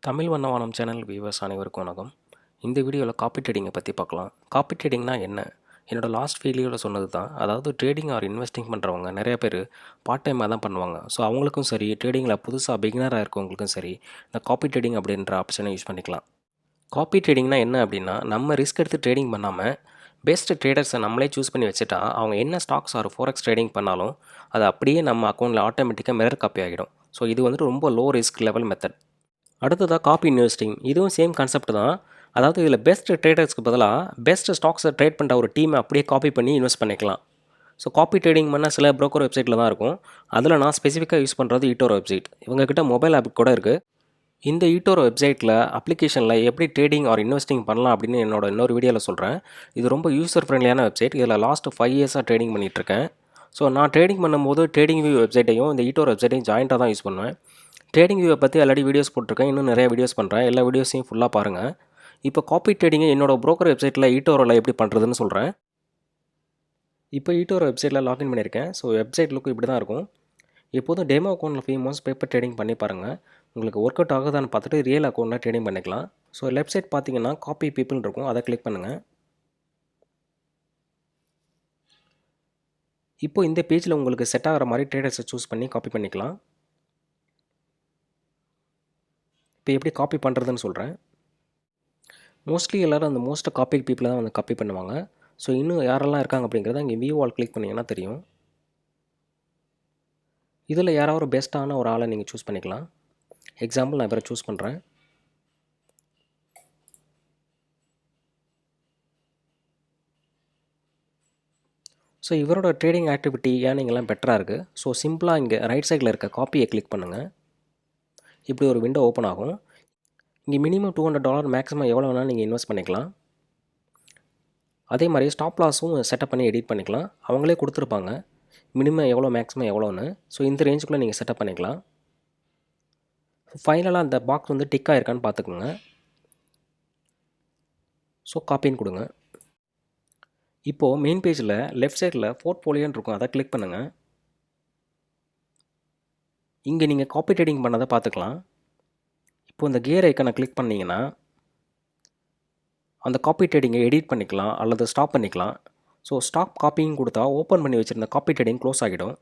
தமிழ் வண்ண வானம் channel viewers அனைவருக்கும் வணக்கம். இந்த வீடியோவில் காப்பி ட்ரேடிங்கை பற்றி பார்க்கலாம். காப்பி ட்ரேடிங்னா என்ன? என்னோடய லாஸ்ட் வீடியோவில் சொன்னது தான். அதாவது ட்ரேடிங் ஆர் இன்வெஸ்டிங் பண்ணுறவங்க நிறைய பேர் பார்ட் டைமாக தான் பண்ணுவாங்க. ஸோ அவங்களுக்கும் சரி, ட்ரேடிங்கில் புதுசாக பிகினராக இருக்கவங்களுக்கும் சரி, இந்த காப்பி ட்ரேடிங் அப்படின்ற ஆப்ஷனை யூஸ் பண்ணிக்கலாம். காப்பி ட்ரேடிங்னா என்ன அப்படின்னா, நம்ம ரிஸ்க் எடுத்து ட்ரேடிங் பண்ணாமல் பெஸ்ட் ட்ரேடர்ஸை நம்மளே சூஸ் பண்ணி வச்சுட்டா அவங்க என்ன ஸ்டாக்ஸ் ஆர் ஃபோரெக்ஸ் ட்ரேடிங் பண்ணாலும் அது அப்படியே நம்ம அக்கௌண்ட்டில் ஆட்டோமேட்டிக்காக மிரர் காப்பி ஆகிடும். ஸோ இது வந்துட்டு ரொம்ப லோ ரிஸ்க் லெவல் மெத்தட். அடுத்ததாக காப்பி இன்வெஸ்டிங். இதுவும் சேம் கான்செப்ட் தான். அதாவது இதில் பெஸ்ட் ட்ரேடர்ஸ்க்கு பதிலாக பெஸ்ட் ஸ்டாக்ஸை ட்ரேட் பண்ணுற ஒரு டீமை அப்படியே காப்பி பண்ணி இன்வெஸ்ட் பண்ணிக்கலாம். ஸோ காப்பி ட்ரேடிங் பண்ணால் சில ப்ரோக்கர் வெப்சைட்டில் தான் இருக்கும். அதில் நான் ஸ்பெசிஃபிக்காக யூஸ் பண்ணுறது ஈட்டோரோ வெப்சைட். இவங்ககிட்ட மொபைல் ஆப் கூட இருக்குது. இந்த ஈட்டோரோ வெப்சைட்டில் அப்ளிகேஷனில் எப்படி ட்ரேடிங் ஆர் இன்வெஸ்டிங் பண்ணலாம் அப்படின்னு இன்னொரு வீடியோவில் சொல்கிறேன். இது ரொம்ப யூசர் ஃப்ரெண்ட்லியான வெப்சைட். இதில் லாஸ்ட் 5 இயர்ஸாக ட்ரேடிங் பண்ணிகிட்ருக்கேன். ஸோ நான் ட்ரேடிங் பண்ணும்போது ட்ரேடிங் வியூ வெப்சைட்டையும் இந்த ஈட்டோரோ வெப்சைட்டையும் ஜாயிண்ட்டாக தான் யூஸ் பண்ணுவேன். ட்ரேடிங் வியூவை பற்றி ஆல்ரெடி வீடியோஸ் போட்டிருக்கேன். இன்னும் நிறைய வீடியோஸ் பண்ணுறேன். எல்லா வீடியோஸையும் ஃபுல்லாக பாருங்கள். இப்போ காப்பி ட்ரேடிங்கை என்னோடய ப்ரோக்கர் வெப்சைட்டில் ஈட்டோரோவில் எப்படி பண்ணுறதுன்னு சொல்கிறேன். இப்போ ஈட்டோரோ வெப்சைட்டில் லாகின் பண்ணியிருக்கேன். ஸோ வெப்சைட் லுக்கு இப்படி தான் இருக்கும். எப்போதும் டெமோ அக்கௌண்ட்டில் ஃபேமஸ் பேப்பர் ட்ரேடிங் பண்ணி பாருங்கள். உங்களுக்கு ஒர்க் அவுட் ஆகுதான்னு பார்த்துட்டு ரியல் அக்கௌண்ட்டில் ட்ரேடிங் பண்ணிக்கலாம். ஸோ லெஃப்ட் சைட் பார்த்தீங்கன்னா காப்பி பீப்புள் இருக்கும், அதை கிளிக் பண்ணுங்கள். இப்போ இந்த பேஜில் உங்களுக்கு செட் ஆகிற மாதிரி ட்ரேடர்ஸை சூஸ் பண்ணி காப்பி பண்ணிக்கலாம். இப்போ எப்படி காப்பி பண்ணுறதுன்னு சொல்கிறேன். மோஸ்ட்லி எல்லோரும் அந்த மோஸ்ட் காப்பி பீப்புளை தான் வந்து காப்பி பண்ணுவாங்க. ஸோ இன்னும் யாரெல்லாம் இருக்காங்க அப்படிங்கிறத இங்கே வியூ ஆல் கிளிக் பண்ணிங்கன்னா தெரியும். இதில் யாராவது ஒரு பெஸ்ட்டான ஒரு ஆளை நீங்கள் சூஸ் பண்ணிக்கலாம். எக்ஸாம்பிள் நான் இவரை சூஸ் பண்ணுறேன். ஸோ இவரோட ட்ரேடிங் ஆக்டிவிட்டி ஏர்னிங்லாம் பெட்டராக இருக்குது. ஸோ சிம்பிளாக இங்கே ரைட் சைடில் இருக்க காப்பியை கிளிக் பண்ணுங்கள். இப்படி ஒரு விண்டோ ஓப்பன் ஆகும். இங்கே மினிமம் $200 மேக்ஸிமம் எவ்வளோ வேணாலும் நீங்கள் இன்வெஸ்ட் பண்ணிக்கலாம். அதே மாதிரி ஸ்டாப் லாஸும் செட்டப் பண்ணி எடிட் பண்ணிக்கலாம். அவங்களே கொடுத்துருப்பாங்க மினிமம் எவ்வளோ மேக்ஸிமம் எவ்வளோன்னு. ஸோ இந்த ரேஞ்சுக்குள்ளே நீங்கள் செட்டப் பண்ணிக்கலாம். ஃபைனலாக அந்த பாக்ஸ் வந்து டிக் ஆகிருக்கான்னு பார்த்துக்குங்க. ஸோ காப்பின்னு கொடுங்க. இப்போது மெயின் பேஜில் லெஃப்ட் சைடில் போர்ட்ஃபோலியோன்னு இருக்கும், அதை கிளிக் பண்ணுங்கள். இங்கே நீங்கள் காப்பி ட்ரேடிங் பண்ணதை பார்த்துக்கலாம். இப்போது இந்த கியர் ஐக்கனை கிளிக் பண்ணிங்கன்னா அந்த காப்பி ட்ரேடிங்கை எடிட் பண்ணிக்கலாம் அல்லது ஸ்டாப் பண்ணிக்கலாம். ஸோ ஸ்டாப் காப்பிங் கொடுத்தா ஓப்பன் பண்ணி வச்சுருந்த காப்பி ட்ரேடிங் க்ளோஸ் ஆகிடும்.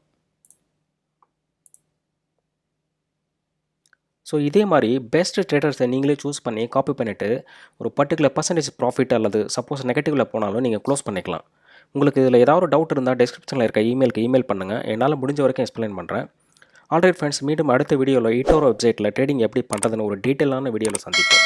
ஸோ இதே மாதிரி பெஸ்ட் ட்ரேடர்ஸை நீங்களே சூஸ் பண்ணி காப்பி பண்ணிவிட்டு ஒரு பர்டிகுலர் % ப்ராஃபிட் அல்லது சப்போஸ் நெகட்டிவில் போனாலும் நீங்கள் க்ளோஸ் பண்ணிக்கலாம். உங்களுக்கு இதில் ஏதாவது ஒரு டவுட் இருந்தால் டிஸ்கிரிப்ஷனில் இருக்க இமெயிலுக்கு இமெயில் பண்ணுங்கள். என்னால் முடிஞ்ச வரைக்கும் எக்ஸ்பிளைன் பண்ணுறேன். ஆல்ரைட் ஃப்ரெண்ட்ஸ், மீண்டும் அடுத்த வீடியோவில் ஈட்டோரோ வெப்சைட்டில் ட்ரேடிங் எப்படி பண்ணுறதுன்னு ஒரு டீட்டெயிலான வீடியோவில் சந்திப்போம்.